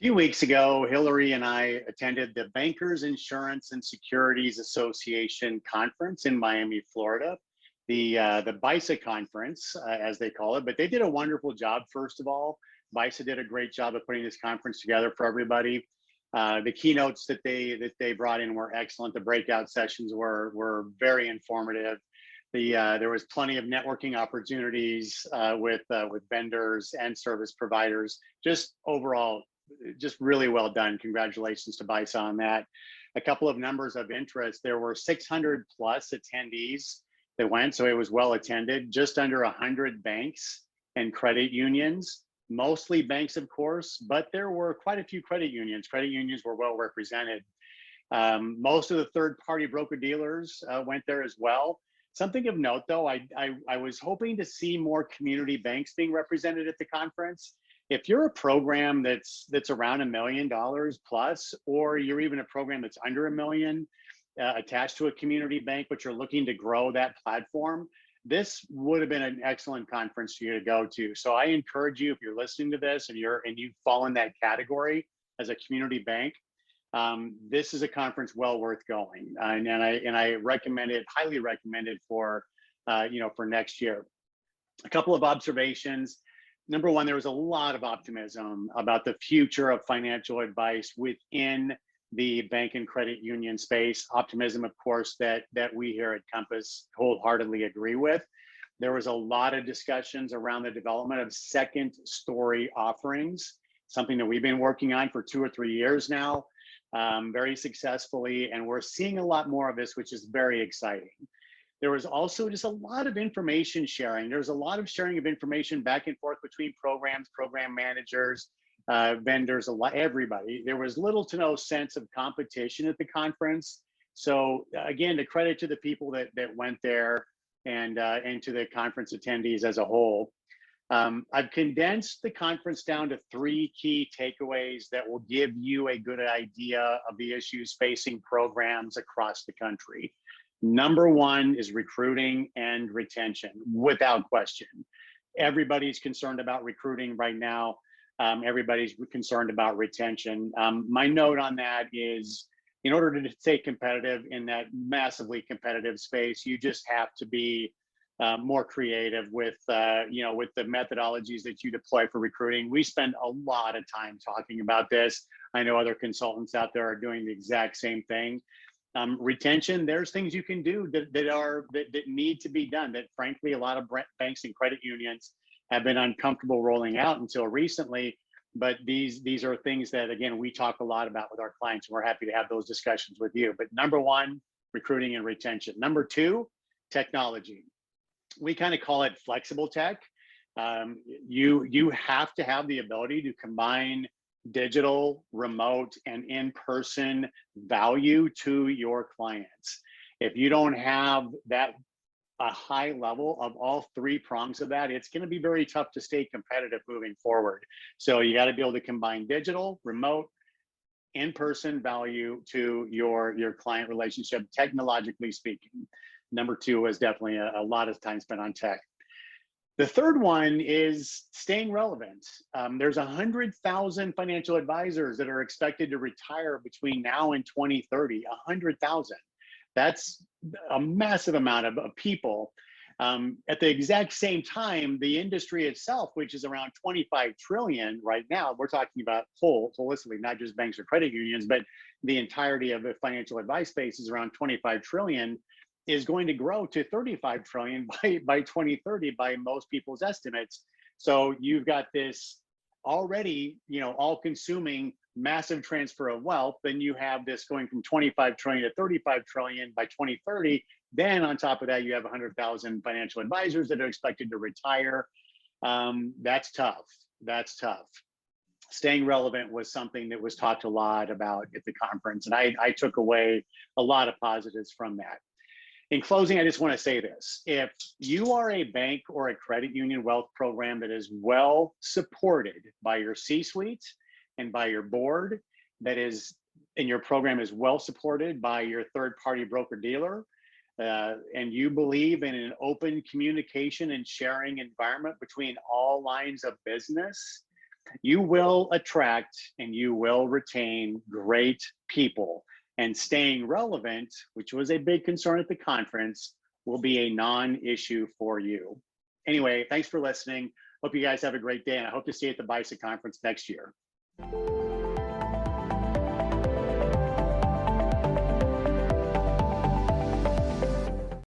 Few weeks ago, Hillary and I attended the Bankers Insurance and Securities Association conference in Miami, Florida, the BISA Conference, as they call it. But they did a wonderful job. First of all, BISA did a great job of putting this conference together for everybody. The keynotes that they brought in were excellent. The breakout sessions were very informative. There was plenty of networking opportunities with vendors and service providers. Just overall, just really well done. Congratulations to BISA on that. A couple of numbers of interest. There were 600 plus attendees that went, so it was well attended. Just under 100 banks and credit unions, mostly banks, of course, but there were quite a few credit unions. Credit unions were well represented. Most of the third-party broker-dealers went there as well. Something of note, though, I was hoping to see more community banks being represented at the conference. If you're a program that's around $1 million plus, or you're even a program that's under $1 million attached to a community bank, but you're looking to grow that platform, this would have been an excellent conference for you to go to. So I encourage you, if you're listening to this and you fall in that category as a community bank, this is a conference well worth going, and I recommend it, highly recommend it for for next year. A couple of observations. Number one, there was a lot of optimism about the future of financial advice within the bank and credit union space. Optimism, of course, that we here at Compass wholeheartedly agree with. There was a lot of discussions around the development of second story offerings, something that we've been working on for 2 or 3 years now, very successfully, and we're seeing a lot more of this, which is very exciting. There was also just a lot of information sharing. There's a lot of sharing of information back and forth between programs, program managers, vendors, everybody. There was little to no sense of competition at the conference. So again, the credit to the people that went there and to the conference attendees as a whole. I've condensed the conference down to 3 key takeaways that will give you a good idea of the issues facing programs across the country. Number one is recruiting and retention, without question. Everybody's concerned about recruiting right now. Everybody's concerned about retention. My note on that is, in order to stay competitive in that massively competitive space, you just have to be more creative with with the methodologies that you deploy for recruiting. We spend a lot of time talking about this. I know other consultants out there are doing the exact same thing. Retention, there's things you can do that need to be done that frankly a lot of banks and credit unions have been uncomfortable rolling out until recently. But these are things that, again, we talk a lot about with our clients, and we're happy to have those discussions with you. But number one, recruiting and retention. Number two, technology. We kind of call it flexible tech. You have to have the ability to combine digital, remote, and in-person value to your clients. If you don't have a high level of all 3 prongs of that, it's going to be very tough to stay competitive moving forward. So you got to be able to combine digital, remote, in-person value to your client relationship, technologically speaking. Number 2 is definitely a lot of time spent on tech. The third one is staying relevant. There's 100,000 financial advisors that are expected to retire between now and 2030, 100,000. That's a massive amount of people. At the exact same time, the industry itself, which is around 25 trillion right now, we're talking about holistically, not just banks or credit unions, but the entirety of the financial advice space is around 25 trillion, is going to grow to 35 trillion by 2030 by most people's estimates. So you've got this already, all-consuming massive transfer of wealth. Then you have this going from 25 trillion to 35 trillion by 2030. Then on top of that, you have 100,000 financial advisors that are expected to retire. That's tough. That's tough. Staying relevant was something that was talked a lot about at the conference, and I took away a lot of positives from that. In closing, I just want to say this. If you are a bank or a credit union wealth program that is well supported by your C-suite and by your board, and your program is well supported by your third-party broker-dealer, and you believe in an open communication and sharing environment between all lines of business, You will attract and you will retain great people. And staying relevant, which was a big concern at the conference, will be a non-issue for you. Anyway, thanks for listening. Hope you guys have a great day, and I hope to see you at the BISA conference next year.